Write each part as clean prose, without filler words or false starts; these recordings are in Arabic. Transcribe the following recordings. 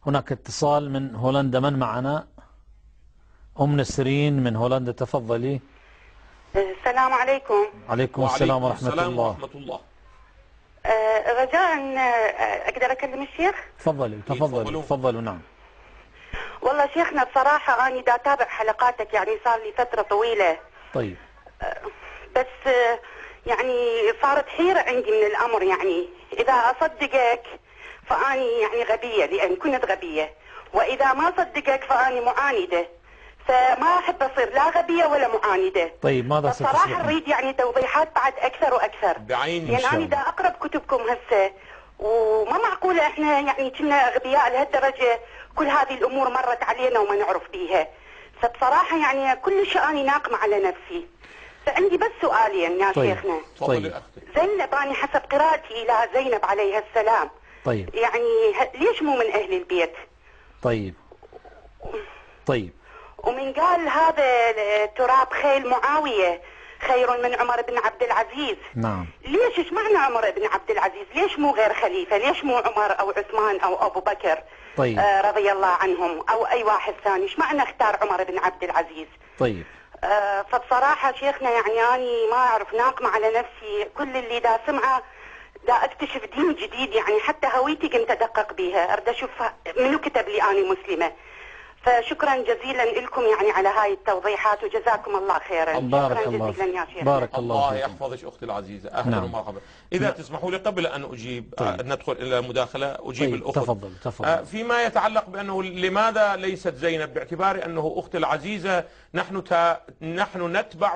هناك اتصال من هولندا، من معنا؟ أم نسرين من هولندا، تفضلي. السلام عليكم. عليكم السلام ورحمة الله. رجاء أقدر أكلم الشيخ؟ تفضلوا. نعم. والله شيخنا بصراحة أنا دا أتابع حلقاتك يعني صار لي فترة طويلة. طيب. بس يعني صارت حيرة عندي من الأمر، يعني إذا أصدقك فأني يعني غبية لأن كنت غبية، وإذا ما صدقك فأني معاندة، فما أحب أصير لا غبية ولا معاندة. طيب ماذا ستصنعين؟ بصراحة أريد يعني توضيحات بعد أكثر وأكثر بعين لأن أنا دا أقرأ كتبكم هسه، وما معقولة إحنا يعني كنا أغبياء لهالدرجة كل هذه الأمور مرت علينا وما نعرف بيها. فبصراحة يعني كل شيء أنا ناقمة على نفسي. فعندي بس سؤالين يا شيخنا. طيب. زينب أنا حسب قراءتي إلى زينب عليها السلام، طيب، يعني ليش مو من أهل البيت؟ طيب. ومن قال هذا تراب خيل معاوية خير من عمر بن عبد العزيز. نعم. ليش ايش معنى عمر بن عبد العزيز؟ ليش مو غير خليفة؟ ليش مو عمر أو عثمان أو أبو بكر؟ طيب. رضي الله عنهم أو أي واحد ثاني، ايش معنى اختار عمر بن عبد العزيز؟ طيب. فبصراحة شيخنا يعني أنا ما أعرف، ناقمة على نفسي، كل اللي دا سمعه دا اكتشف دين جديد، يعني حتى هويتي كنت أدقق بيها، أريد أشوف منو كتب لي أنا مسلمة. فشكرا جزيلا لكم يعني على هاي التوضيحات وجزاكم الله خيرا. بارك شكرا جزيلا يا شيخ. بارك الله يحفظك أختي العزيزة. أهلا ومرحبا. إذا تسمحوا لي قبل أن أجيب ندخل إلى مداخلة أجيب الأخت. تفضل. فيما يتعلق بأنه لماذا ليست زينب، باعتبار أنه أختي العزيزة نحن نتبع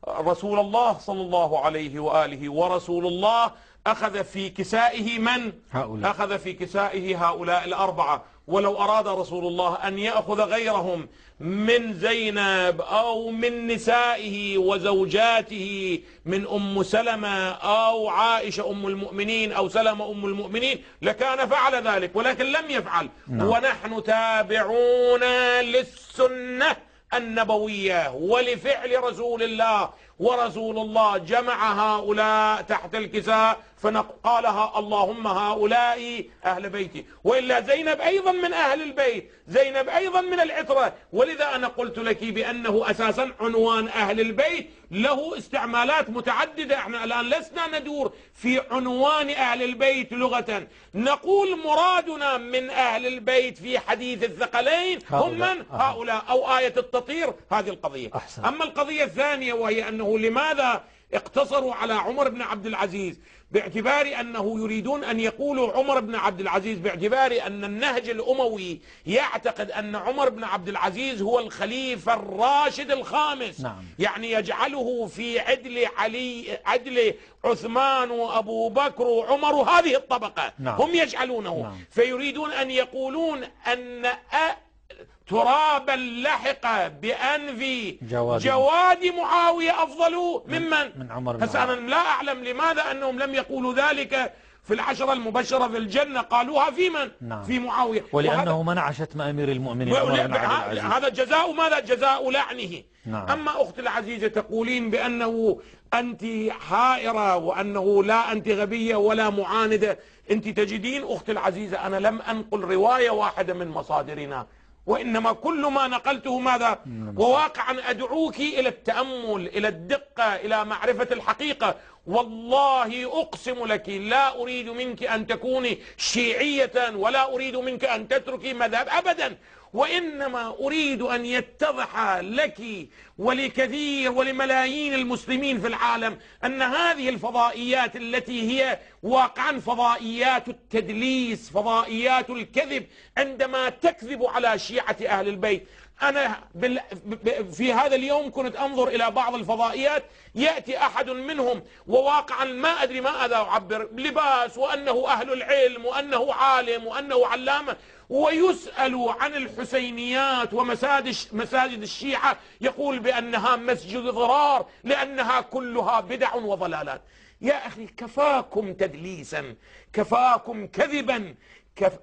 رسول الله صلى الله عليه وآله، ورسول الله أخذ في كسائه من؟ هؤلاء. أخذ في كسائه هؤلاء الأربعة، ولو أراد رسول الله أن يأخذ غيرهم من زينب أو من نسائه وزوجاته، من أم سلمة أو عائشة أم المؤمنين أو سلمة أم المؤمنين، لكان فعل ذلك، ولكن لم يفعل. ونحن تابعون للسنة النبوية ولفعل رسول الله، ورسول الله جمع هؤلاء تحت الكساء فقالها اللهم هؤلاء أهل بيتي. وإلا زينب أيضا من أهل البيت، زينب أيضا من العترة، ولذا أنا قلت لك بأنه أساسا عنوان أهل البيت له استعمالات متعددة. احنا الآن لسنا ندور في عنوان أهل البيت لغة، نقول مرادنا من أهل البيت في حديث الثقلين هم من؟ هؤلاء، أو آية التطهير، هذه القضية. أحسن. أما القضية الثانية وهي أنه لماذا اقتصروا على عمر بن عبد العزيز، باعتبار أنه يريدون أن يقولوا عمر بن عبد العزيز، باعتبار أن النهج الأموي يعتقد أن عمر بن عبد العزيز هو الخليفة الراشد الخامس. نعم. يعني يجعله في عدل عثمان وأبو بكر وعمر، هذه الطبقة. نعم. هم يجعلونه. نعم. فيريدون أن يقولون أن ترابا لحق بأنف جواد معاوية أفضل من عمر بن عبد. أنا لا أعلم لماذا أنهم لم يقولوا ذلك في العشرة المبشرة في الجنة، قالوها في من؟ نعم. في معاوية. ولأنه منع شتم أمير المؤمنين عمر بن عبد العزيز. هذا جزاء ماذا؟ جزاء لعنه. نعم. أما أختي العزيزة تقولين بأنه أنت حائرة وأنه لا أنت غبية ولا معاندة. أنت تجدين أختي العزيزة أنا لم أنقل رواية واحدة من مصادرنا، وإنما كل ما نقلته ماذا؟ وواقعا أدعوك إلى التأمل، إلى الدقة، إلى معرفة الحقيقة. والله أقسم لك لا أريد منك أن تكوني شيعية، ولا أريد منك أن تتركي مذهب أبدا، وإنما أريد أن يتضح لك ولكثير ولملايين المسلمين في العالم أن هذه الفضائيات التي هي واقعا فضائيات التدليس، فضائيات الكذب، عندما تكذب على شيعة أهل البيت. أنا في هذا اليوم كنت أنظر إلى بعض الفضائيات، يأتي أحد منهم وواقعا ما أدري ماذا أعبر، لباس وأنه أهل العلم وأنه عالم وأنه علامة، ويسأل عن الحسينيات ومساجد الشيعة يقول بأنها مسجد ضرار لأنها كلها بدع وضلالات. يا أخي كفاكم تدليسا، كفاكم كذبا،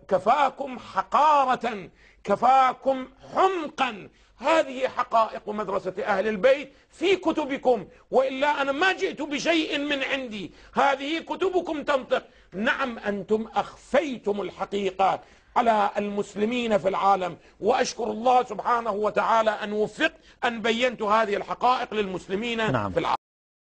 كفاكم حقارة، كفاكم حمقا. هذه حقائق مدرسة أهل البيت في كتبكم، وإلا أنا ما جئت بشيء من عندي، هذه كتبكم تنطق. نعم أنتم أخفيتم الحقيقة، على المسلمين في العالم، وأشكر الله سبحانه وتعالى أن وفقت أن بينت هذه الحقائق للمسلمين نعم. في العالم.